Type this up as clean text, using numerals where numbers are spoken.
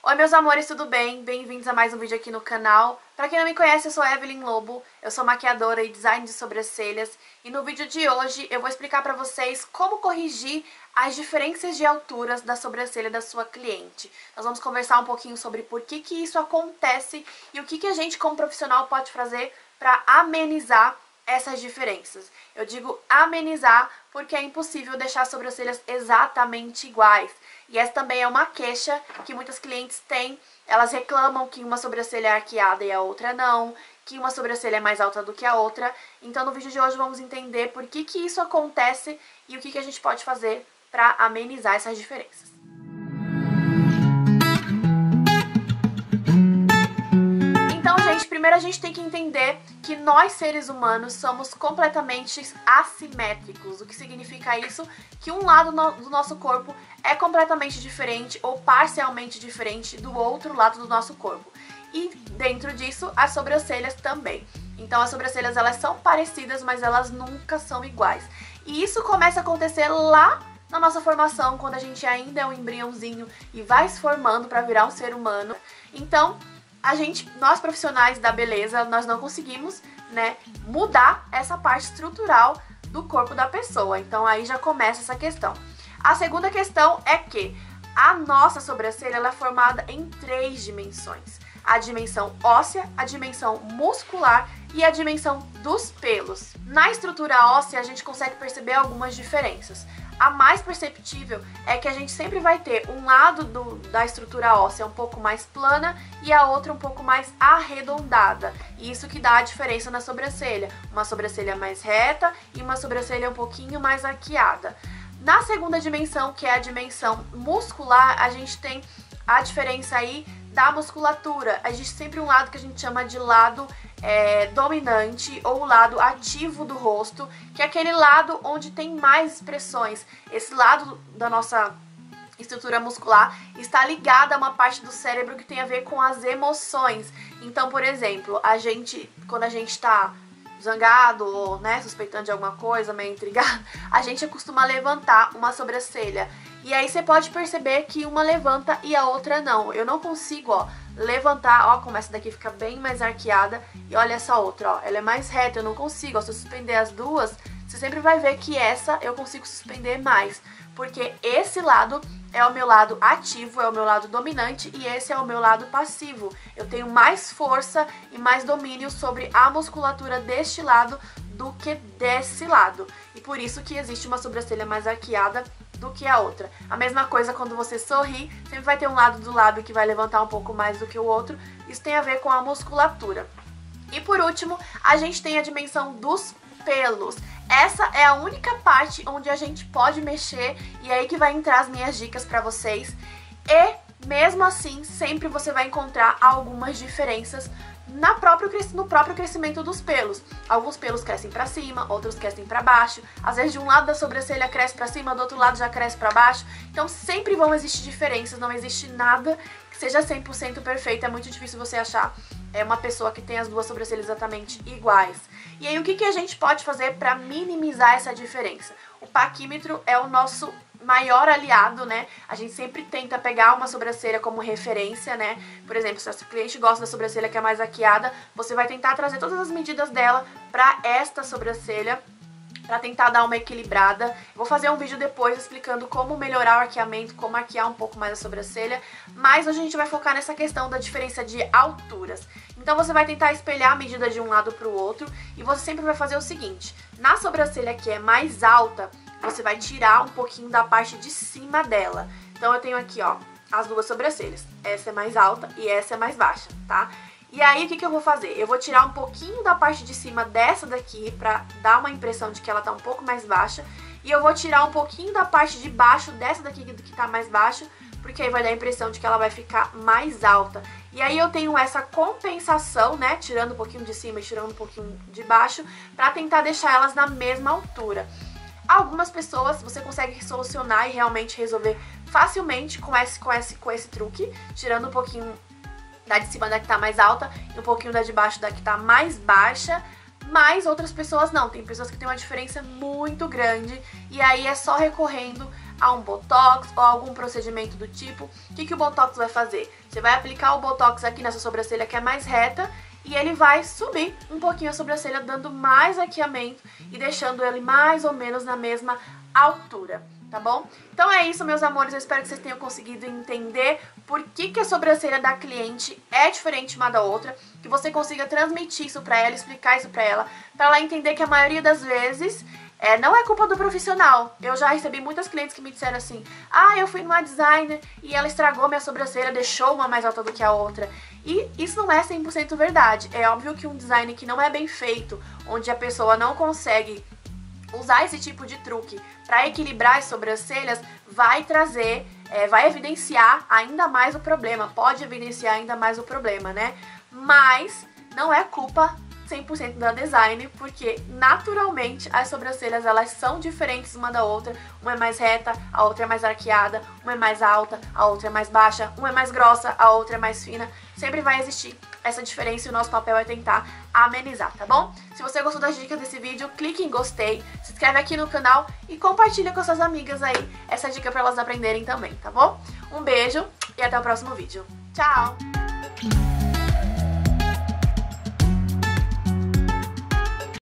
Oi meus amores, tudo bem? Bem-vindos a mais um vídeo aqui no canal. Pra quem não me conhece, eu sou Evelyn Lobo, eu sou maquiadora e design de sobrancelhas. E no vídeo de hoje eu vou explicar pra vocês como corrigir as diferenças de alturas da sobrancelha da sua cliente. Nós vamos conversar um pouquinho sobre por que isso acontece e o que a gente como profissional pode fazer pra amenizar essas diferenças. Eu digo amenizar porque é impossível deixar as sobrancelhas exatamente iguais. E essa também é uma queixa que muitas clientes têm. Elas reclamam que uma sobrancelha é arqueada e a outra não, que uma sobrancelha é mais alta do que a outra. Então no vídeo de hoje vamos entender por que isso acontece e o que a gente pode fazer para amenizar essas diferenças. Primeiro a gente tem que entender que nós seres humanos somos completamente assimétricos. O que significa isso? Que um lado do nosso corpo é completamente diferente ou parcialmente diferente do outro lado do nosso corpo. E dentro disso, as sobrancelhas também. Então as sobrancelhas elas são parecidas, mas elas nunca são iguais. E isso começa a acontecer lá na nossa formação, quando a gente ainda é um embriãozinho e vai se formando para virar um ser humano. Então nós profissionais da beleza, nós não conseguimos, né, mudar essa parte estrutural do corpo da pessoa. Então aí já começa essa questão. A segunda questão é que a nossa sobrancelha ela é formada em 3 dimensões. A dimensão óssea, a dimensão muscular e a dimensão dos pelos. Na estrutura óssea a gente consegue perceber algumas diferenças. A mais perceptível é que a gente sempre vai ter um lado da estrutura óssea um pouco mais plana e a outra um pouco mais arredondada. E isso que dá a diferença na sobrancelha. Uma sobrancelha mais reta e uma sobrancelha um pouquinho mais arqueada. Na segunda dimensão, que é a dimensão muscular, a gente tem a diferença aí da musculatura. A gente sempre um lado que a gente chama de lado dominante ou o lado ativo do rosto, que é aquele lado onde tem mais expressões. Esse lado da nossa estrutura muscular está ligado a uma parte do cérebro que tem a ver com as emoções. Então, por exemplo, quando a gente está zangado ou, né, suspeitando de alguma coisa, meio intrigado, a gente costuma levantar uma sobrancelha. E aí você pode perceber que uma levanta e a outra não. Eu não consigo, ó, levantar, ó, como essa daqui fica bem mais arqueada. E olha essa outra, ó, ela é mais reta, eu não consigo. Ó, se eu suspender as duas, você sempre vai ver que essa eu consigo suspender mais. Porque esse lado é o meu lado ativo, é o meu lado dominante e esse é o meu lado passivo. Eu tenho mais força e mais domínio sobre a musculatura deste lado do que desse lado. E por isso que existe uma sobrancelha mais arqueada do que a outra. A mesma coisa quando você sorri, sempre vai ter um lado do lábio que vai levantar um pouco mais do que o outro. Isso tem a ver com a musculatura. E por último, a gente tem a dimensão dos pelos. Essa é a única parte onde a gente pode mexer e é aí que vai entrar as minhas dicas pra vocês. E mesmo assim, sempre você vai encontrar algumas diferenças no próprio crescimento dos pelos. Alguns pelos crescem pra cima, outros crescem pra baixo. Às vezes de um lado da sobrancelha cresce pra cima, do outro lado já cresce pra baixo. Então sempre vão existir diferenças, não existe nada que seja 100% perfeito. É muito difícil você achar uma pessoa que tem as duas sobrancelhas exatamente iguais. E aí o que a gente pode fazer pra minimizar essa diferença? O paquímetro é o nosso maior aliado, né? A gente sempre tenta pegar uma sobrancelha como referência, né? Por exemplo, se a sua cliente gosta da sobrancelha que é mais arqueada, você vai tentar trazer todas as medidas dela pra esta sobrancelha, pra tentar dar uma equilibrada. Vou fazer um vídeo depois explicando como melhorar o arqueamento, como arquear um pouco mais a sobrancelha, mas hoje a gente vai focar nessa questão da diferença de alturas. Então você vai tentar espelhar a medida de um lado pro outro e você sempre vai fazer o seguinte: na sobrancelha que é mais alta, você vai tirar um pouquinho da parte de cima dela. Então eu tenho aqui, ó, as duas sobrancelhas. Essa é mais alta e essa é mais baixa, tá? E aí o que eu vou fazer? Eu vou tirar um pouquinho da parte de cima dessa daqui pra dar uma impressão de que ela tá um pouco mais baixa. E eu vou tirar um pouquinho da parte de baixo dessa daqui que tá mais baixa, porque aí vai dar a impressão de que ela vai ficar mais alta. E aí eu tenho essa compensação, né, tirando um pouquinho de cima e tirando um pouquinho de baixo, pra tentar deixar elas na mesma altura. Algumas pessoas você consegue solucionar e realmente resolver facilmente com esse truque, tirando um pouquinho da de cima da que tá mais alta e um pouquinho da de baixo da que tá mais baixa, mas outras pessoas não. Tem pessoas que têm uma diferença muito grande e aí é só recorrendo a um botox ou algum procedimento do tipo. O que o botox vai fazer? Você vai aplicar o botox aqui nessa sobrancelha que é mais reta e ele vai subir um pouquinho a sobrancelha, dando mais arqueamento e deixando ele mais ou menos na mesma altura, tá bom? Então é isso, meus amores, eu espero que vocês tenham conseguido entender por que a sobrancelha da cliente é diferente uma da outra, que você consiga transmitir isso pra ela, explicar isso pra ela entender que a maioria das vezes não é culpa do profissional. Eu já recebi muitas clientes que me disseram assim: ah, eu fui numa designer e ela estragou minha sobrancelha, deixou uma mais alta do que a outra. E isso não é 100% verdade. É óbvio que um design que não é bem feito, onde a pessoa não consegue usar esse tipo de truque para equilibrar as sobrancelhas, vai trazer, vai evidenciar ainda mais o problema, pode evidenciar ainda mais o problema, né? Mas não é culpa 100% da design, porque naturalmente as sobrancelhas elas são diferentes uma da outra, uma é mais reta, a outra é mais arqueada, uma é mais alta, a outra é mais baixa, uma é mais grossa, a outra é mais fina, sempre vai existir essa diferença e o nosso papel é tentar amenizar, tá bom? Se você gostou das dicas desse vídeo, clique em gostei, se inscreve aqui no canal e compartilha com suas amigas aí essa dica pra elas aprenderem também, tá bom? Um beijo e até o próximo vídeo. Tchau!